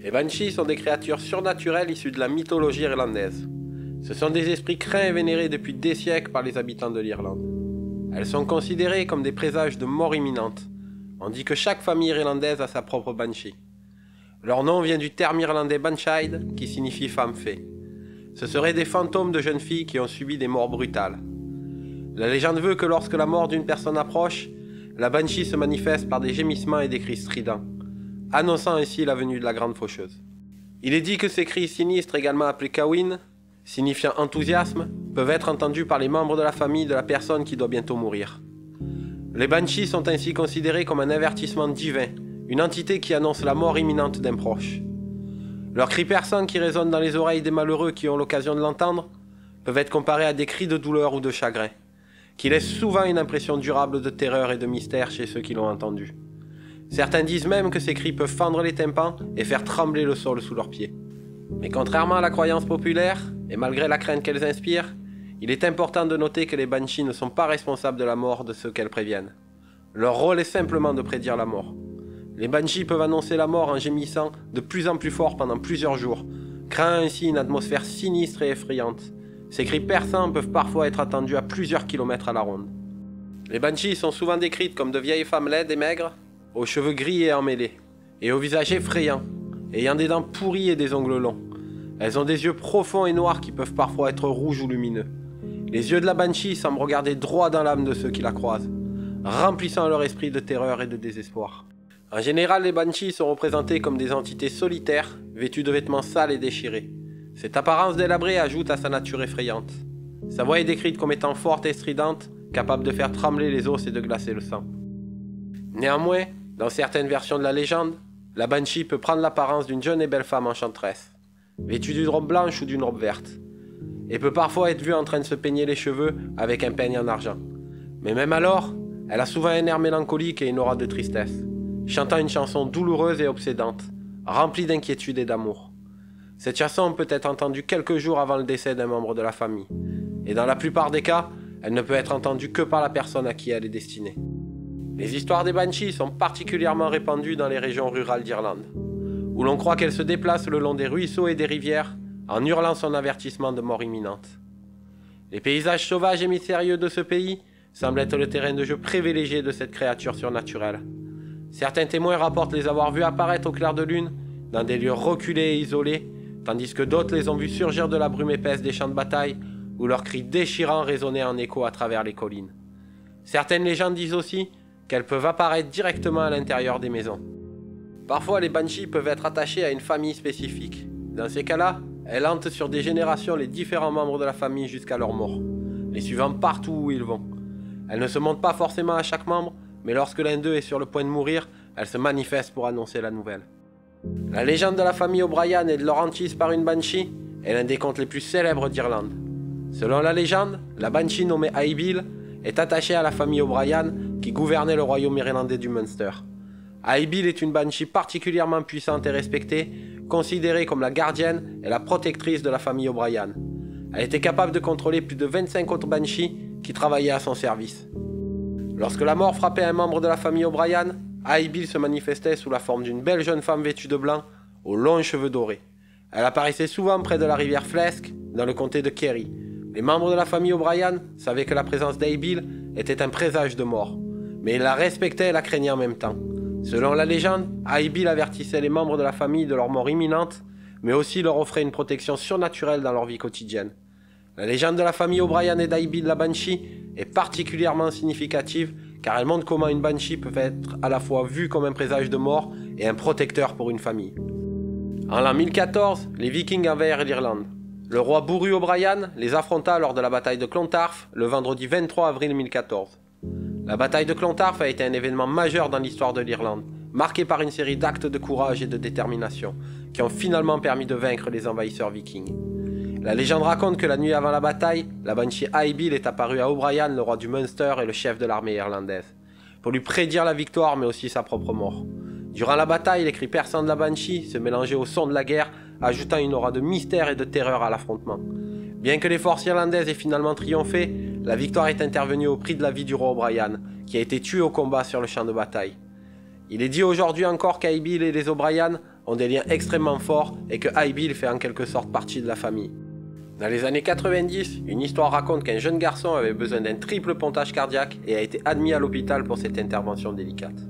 Les Banshees sont des créatures surnaturelles issues de la mythologie irlandaise. Ce sont des esprits craints et vénérés depuis des siècles par les habitants de l'Irlande. Elles sont considérées comme des présages de mort imminente. On dit que chaque famille irlandaise a sa propre Banshee. Leur nom vient du terme irlandais Banshide, qui signifie femme fée. Ce seraient des fantômes de jeunes filles qui ont subi des morts brutales. La légende veut que lorsque la mort d'une personne approche, la Banshee se manifeste par des gémissements et des cris stridents, annonçant ainsi la venue de la grande faucheuse. Il est dit que ces cris sinistres, également appelés Cawin, signifiant enthousiasme, peuvent être entendus par les membres de la famille de la personne qui doit bientôt mourir. Les Banshees sont ainsi considérés comme un avertissement divin, une entité qui annonce la mort imminente d'un proche. Leurs cris perçants qui résonnent dans les oreilles des malheureux qui ont l'occasion de l'entendre peuvent être comparés à des cris de douleur ou de chagrin, qui laissent souvent une impression durable de terreur et de mystère chez ceux qui l'ont entendu. Certains disent même que ces cris peuvent fendre les tympans et faire trembler le sol sous leurs pieds. Mais contrairement à la croyance populaire, et malgré la crainte qu'elles inspirent, il est important de noter que les Banshees ne sont pas responsables de la mort de ceux qu'elles préviennent. Leur rôle est simplement de prédire la mort. Les Banshees peuvent annoncer la mort en gémissant de plus en plus fort pendant plusieurs jours, créant ainsi une atmosphère sinistre et effrayante. Ces cris perçants peuvent parfois être entendus à plusieurs kilomètres à la ronde. Les Banshees sont souvent décrites comme de vieilles femmes laides et maigres, aux cheveux gris et emmêlés, et au visage effrayant, ayant des dents pourries et des ongles longs. Elles ont des yeux profonds et noirs qui peuvent parfois être rouges ou lumineux. Les yeux de la Banshee semblent regarder droit dans l'âme de ceux qui la croisent, remplissant leur esprit de terreur et de désespoir. En général, les Banshees sont représentés comme des entités solitaires, vêtues de vêtements sales et déchirés. Cette apparence délabrée ajoute à sa nature effrayante. Sa voix est décrite comme étant forte et stridente, capable de faire trembler les os et de glacer le sang. Néanmoins, dans certaines versions de la légende, la Banshee peut prendre l'apparence d'une jeune et belle femme enchanteresse, vêtue d'une robe blanche ou d'une robe verte, et peut parfois être vue en train de se peigner les cheveux avec un peigne en argent. Mais même alors, elle a souvent un air mélancolique et une aura de tristesse, chantant une chanson douloureuse et obsédante, remplie d'inquiétude et d'amour. Cette chanson peut être entendue quelques jours avant le décès d'un membre de la famille, et dans la plupart des cas, elle ne peut être entendue que par la personne à qui elle est destinée. Les histoires des Banshees sont particulièrement répandues dans les régions rurales d'Irlande, où l'on croit qu'elle se déplace le long des ruisseaux et des rivières en hurlant son avertissement de mort imminente. Les paysages sauvages et mystérieux de ce pays semblent être le terrain de jeu privilégié de cette créature surnaturelle. Certains témoins rapportent les avoir vus apparaître au clair de lune dans des lieux reculés et isolés, tandis que d'autres les ont vus surgir de la brume épaisse des champs de bataille, où leurs cris déchirants résonnaient en écho à travers les collines. Certaines légendes disent aussi qu'elles peuvent apparaître directement à l'intérieur des maisons. Parfois, les Banshees peuvent être attachées à une famille spécifique. Dans ces cas-là, elles hantent sur des générations les différents membres de la famille jusqu'à leur mort, les suivant partout où ils vont. Elles ne se montrent pas forcément à chaque membre, mais lorsque l'un d'eux est sur le point de mourir, elles se manifestent pour annoncer la nouvelle. La légende de la famille O'Brien et de leur hantise par une Banshee est l'un des contes les plus célèbres d'Irlande. Selon la légende, la Banshee nommée Aibil est attachée à la famille O'Brien qui gouvernait le royaume irlandais du Munster. Aibil est une Banshee particulièrement puissante et respectée, considérée comme la gardienne et la protectrice de la famille O'Brien. Elle était capable de contrôler plus de 25 autres Banshees qui travaillaient à son service. Lorsque la mort frappait un membre de la famille O'Brien, Aibil se manifestait sous la forme d'une belle jeune femme vêtue de blanc, aux longs cheveux dorés. Elle apparaissait souvent près de la rivière Flesk, dans le comté de Kerry. Les membres de la famille O'Brien savaient que la présence d'Aibil était un présage de mort, mais ils la respectaient et la craignaient en même temps. Selon la légende, Aibil avertissait les membres de la famille de leur mort imminente, mais aussi leur offrait une protection surnaturelle dans leur vie quotidienne. La légende de la famille O'Brien et d'Aibil la Banshee est particulièrement significative car elle montre comment une Banshee peut être à la fois vue comme un présage de mort et un protecteur pour une famille. En l'an 1014, les Vikings envahirent l'Irlande. Le roi Buru O'Brien les affronta lors de la bataille de Clontarf le vendredi 23 avril 1014. La bataille de Clontarf a été un événement majeur dans l'histoire de l'Irlande, marqué par une série d'actes de courage et de détermination, qui ont finalement permis de vaincre les envahisseurs vikings. La légende raconte que la nuit avant la bataille, la Banshee Aibil est apparue à O'Brien, le roi du Munster et le chef de l'armée irlandaise, pour lui prédire la victoire mais aussi sa propre mort. Durant la bataille, les cris perçants de la Banshee se mélangeaient au son de la guerre, ajoutant une aura de mystère et de terreur à l'affrontement. Bien que les forces irlandaises aient finalement triomphé, la victoire est intervenue au prix de la vie du roi O'Brien, qui a été tué au combat sur le champ de bataille. Il est dit aujourd'hui encore qu'Aibil et les O'Brien ont des liens extrêmement forts et que High Bill fait en quelque sorte partie de la famille. Dans les années 90, une histoire raconte qu'un jeune garçon avait besoin d'un triple pontage cardiaque et a été admis à l'hôpital pour cette intervention délicate.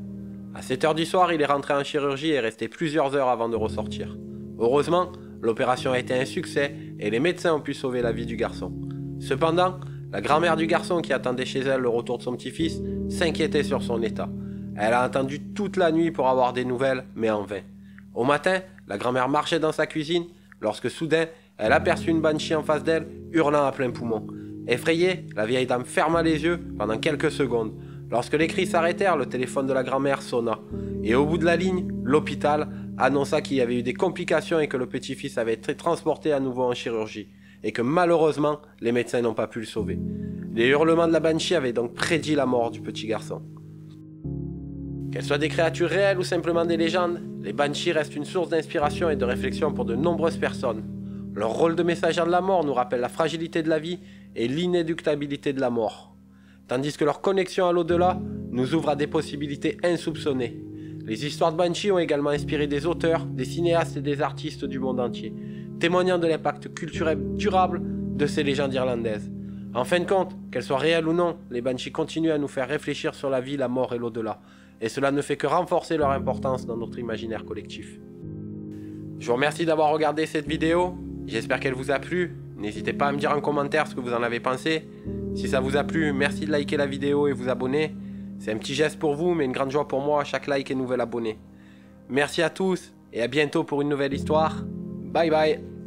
À 7 h du soir, il est rentré en chirurgie et est resté plusieurs heures avant de ressortir. Heureusement, l'opération a été un succès et les médecins ont pu sauver la vie du garçon. Cependant, la grand-mère du garçon qui attendait chez elle le retour de son petit-fils s'inquiétait sur son état. Elle a attendu toute la nuit pour avoir des nouvelles, mais en vain. Au matin, la grand-mère marchait dans sa cuisine lorsque soudain, elle aperçut une banshee en face d'elle, hurlant à plein poumon. Effrayée, la vieille dame ferma les yeux pendant quelques secondes. Lorsque les cris s'arrêtèrent, le téléphone de la grand-mère sonna. Et au bout de la ligne, l'hôpital annonça qu'il y avait eu des complications et que le petit-fils avait été transporté à nouveau en chirurgie. Et que malheureusement, les médecins n'ont pas pu le sauver. Les hurlements de la banshee avaient donc prédit la mort du petit garçon. Qu'elles soient des créatures réelles ou simplement des légendes, les banshees restent une source d'inspiration et de réflexion pour de nombreuses personnes. Leur rôle de messagère de la mort nous rappelle la fragilité de la vie et l'inéluctabilité de la mort. Tandis que leur connexion à l'au-delà nous ouvre à des possibilités insoupçonnées. Les histoires de Banshee ont également inspiré des auteurs, des cinéastes et des artistes du monde entier, témoignant de l'impact culturel durable de ces légendes irlandaises. En fin de compte, qu'elles soient réelles ou non, les Banshees continuent à nous faire réfléchir sur la vie, la mort et l'au-delà. Et cela ne fait que renforcer leur importance dans notre imaginaire collectif. Je vous remercie d'avoir regardé cette vidéo. J'espère qu'elle vous a plu. N'hésitez pas à me dire en commentaire ce que vous en avez pensé. Si ça vous a plu, merci de liker la vidéo et vous abonner. C'est un petit geste pour vous, mais une grande joie pour moi à chaque like et nouvel abonné. Merci à tous et à bientôt pour une nouvelle histoire. Bye bye.